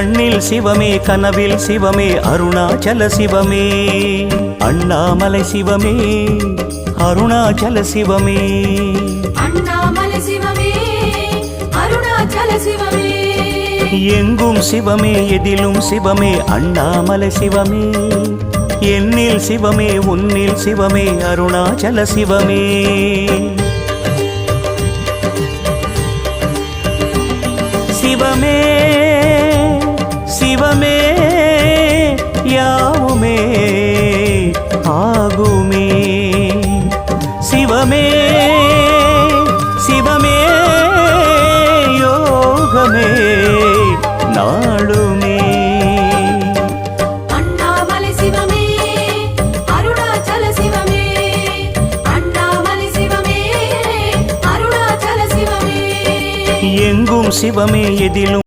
கண்ணில் சிவமே கனவில் சிவமே அருணாச்சல சிவமே அண்ணாமலை சிவமே அருணாச்சல சிவமே அண்ணாமலை சிவமே அருணாச்சல சிவமே எங்கும் சிவமே எதிலும் சிவமே அண்ணாமலை சிவமே என்னில் சிவமே உன்னில் சிவமே அருணாச்சல சிவமே சிவமே சிவமே யாவுமே ஆகுமே சிவமே சிவமே யோகமே நாளுமே அண்ணாமலை சிவமே அருணாச்சல சிவமே அண்ணாமலை சிவமே அருணாச்சல சிவமே எங்கும் சிவமே எதிலும்